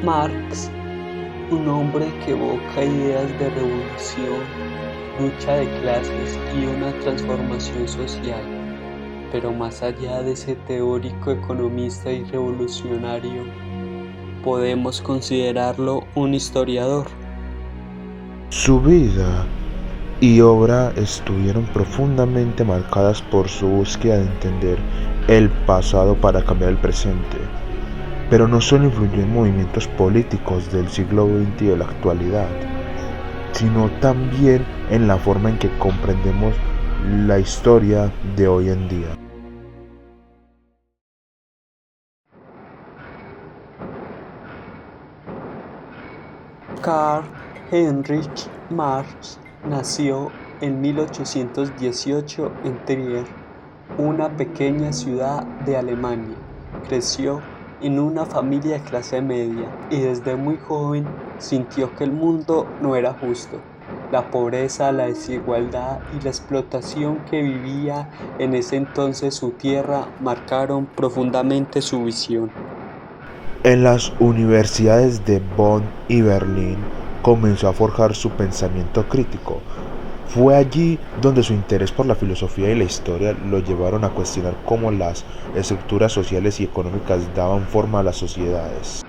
Marx, un hombre que evoca ideas de revolución, lucha de clases y una transformación social, pero más allá de ese teórico economista y revolucionario, podemos considerarlo un historiador. Su vida y obra estuvieron profundamente marcadas por su búsqueda de entender el pasado para cambiar el presente, pero no solo influyó en movimientos políticos del siglo XX y de la actualidad, sino también en la forma en que comprendemos la historia de hoy en día. Karl Heinrich Marx nació en 1818 en Trier, una pequeña ciudad de Alemania. Creció en una familia de clase media y desde muy joven sintió que el mundo no era justo. La pobreza, la desigualdad y la explotación que vivía en ese entonces su tierra marcaron profundamente su visión. En las universidades de Bonn y Berlín comenzó a forjar su pensamiento crítico. Fue allí donde su interés por la filosofía y la historia lo llevaron a cuestionar cómo las estructuras sociales y económicas daban forma a las sociedades.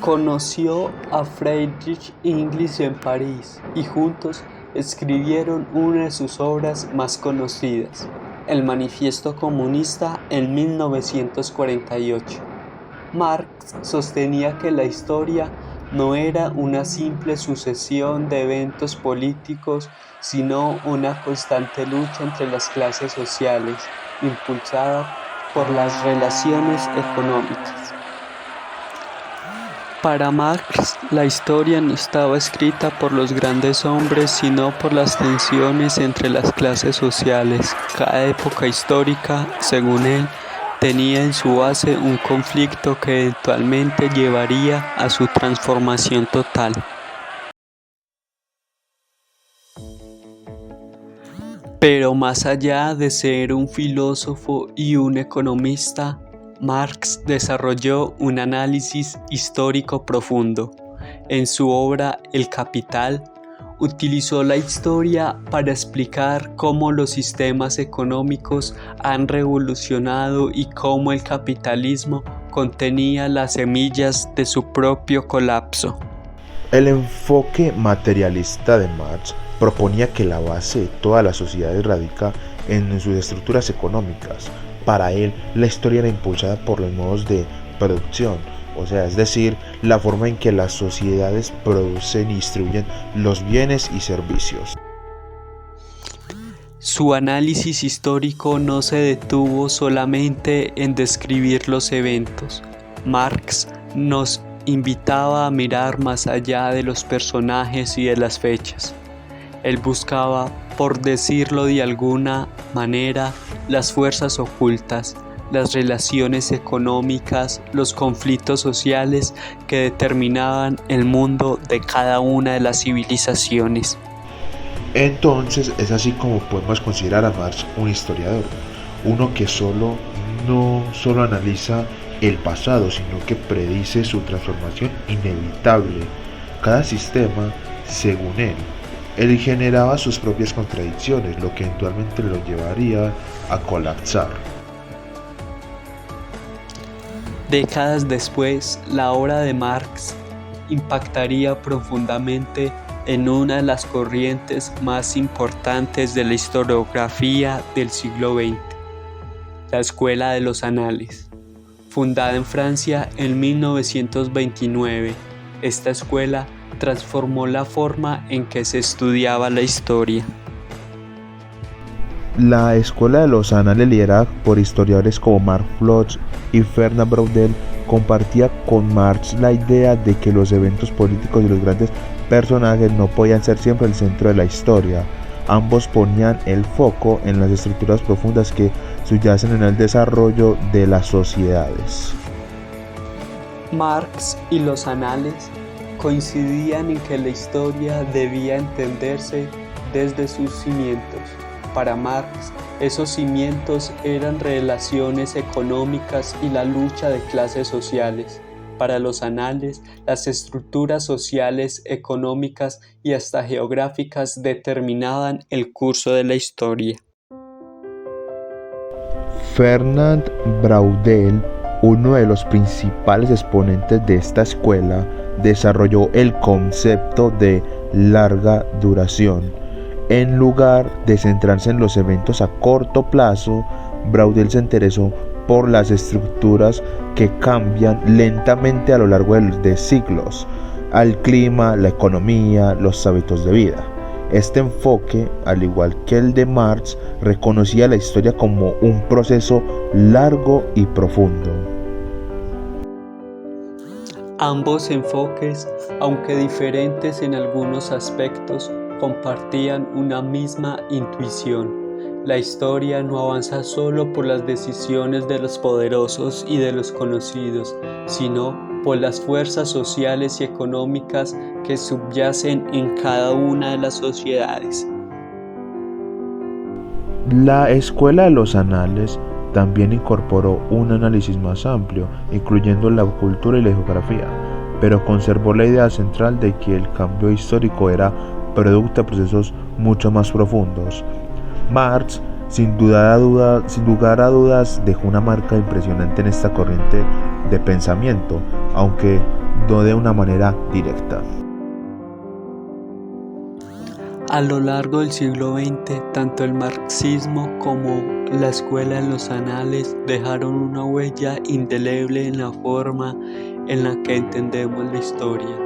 Conoció a Friedrich Engels en París y juntos escribieron una de sus obras más conocidas, el Manifiesto Comunista, en 1948. Marx sostenía que la historia no era una simple sucesión de eventos políticos, sino una constante lucha entre las clases sociales, impulsada por las relaciones económicas. Para Marx, la historia no estaba escrita por los grandes hombres, sino por las tensiones entre las clases sociales. Cada época histórica, según él, tenía en su base un conflicto que eventualmente llevaría a su transformación total. Pero más allá de ser un filósofo y un economista, Marx desarrolló un análisis histórico profundo. En su obra El Capital, utilizó la historia para explicar cómo los sistemas económicos han revolucionado y cómo el capitalismo contenía las semillas de su propio colapso. El enfoque materialista de Marx proponía que la base de todas las sociedades radica en sus estructuras económicas. Para él, la historia era impulsada por los modos de producción, es decir, la forma en que las sociedades producen y distribuyen los bienes y servicios. Su análisis histórico no se detuvo solamente en describir los eventos. Marx nos invitaba a mirar más allá de los personajes y de las fechas. Él buscaba, por decirlo de alguna manera, las fuerzas ocultas, las relaciones económicas, los conflictos sociales que determinaban el mundo de cada una de las civilizaciones. Entonces es así como podemos considerar a Marx un historiador, uno que no solo analiza el pasado, sino que predice su transformación inevitable. Cada sistema, según él generaba sus propias contradicciones, lo que eventualmente lo llevaría a colapsar. Décadas después, la obra de Marx impactaría profundamente en una de las corrientes más importantes de la historiografía del siglo XX, la Escuela de los Anales. Fundada en Francia en 1929, esta escuela transformó la forma en que se estudiaba la historia. La Escuela de los Anales, liderada por historiadores como Marc Bloch y Fernand Braudel, compartía con Marx la idea de que los eventos políticos y los grandes personajes no podían ser siempre el centro de la historia. Ambos ponían el foco en las estructuras profundas que subyacen en el desarrollo de las sociedades. Marx y los Anales coincidían en que la historia debía entenderse desde sus cimientos. Para Marx, esos cimientos eran relaciones económicas y la lucha de clases sociales. Para los anales, las estructuras sociales, económicas y hasta geográficas determinaban el curso de la historia. Fernand Braudel, uno de los principales exponentes de esta escuela, desarrolló el concepto de larga duración. En lugar de centrarse en los eventos a corto plazo, Braudel se interesó por las estructuras que cambian lentamente a lo largo de siglos, al clima, la economía, los hábitos de vida. Este enfoque, al igual que el de Marx, reconocía la historia como un proceso largo y profundo. Ambos enfoques, aunque diferentes en algunos aspectos, compartían una misma intuición. La historia no avanza solo por las decisiones de los poderosos y de los conocidos, sino por las fuerzas sociales y económicas que subyacen en cada una de las sociedades. La Escuela de los Anales también incorporó un análisis más amplio, incluyendo la cultura y la geografía, pero conservó la idea central de que el cambio histórico era producto de procesos mucho más profundos. Marx, sin lugar a dudas, dejó una marca impresionante en esta corriente de pensamiento, aunque no de una manera directa. A lo largo del siglo XX, tanto el marxismo como la Escuela de los Anales dejaron una huella indeleble en la forma en la que entendemos la historia.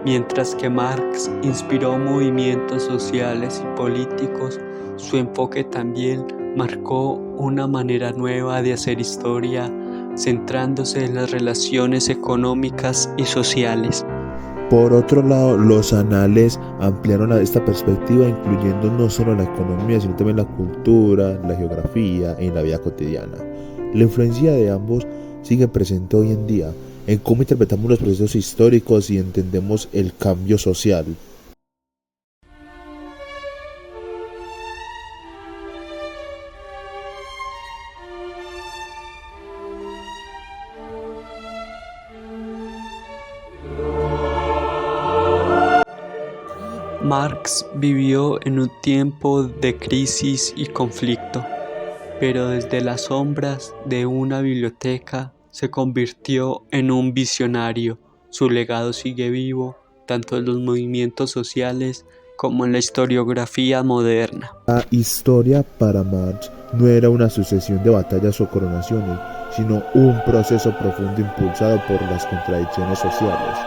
Mientras que Marx inspiró movimientos sociales y políticos, su enfoque también marcó una manera nueva de hacer historia, centrándose en las relaciones económicas y sociales. Por otro lado, los anales ampliaron esta perspectiva, incluyendo no solo la economía, sino también la cultura, la geografía y la vida cotidiana. La influencia de ambos sigue presente hoy en día en cómo interpretamos los procesos históricos y entendemos el cambio social. Marx vivió en un tiempo de crisis y conflicto, pero desde las sombras de una biblioteca se convirtió en un visionario. Su legado sigue vivo, tanto en los movimientos sociales como en la historiografía moderna. La historia para Marx no era una sucesión de batallas o coronaciones, sino un proceso profundo impulsado por las contradicciones sociales.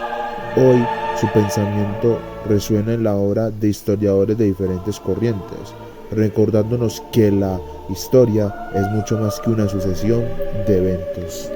Hoy, su pensamiento resuena en la obra de historiadores de diferentes corrientes, recordándonos que la historia es mucho más que una sucesión de eventos.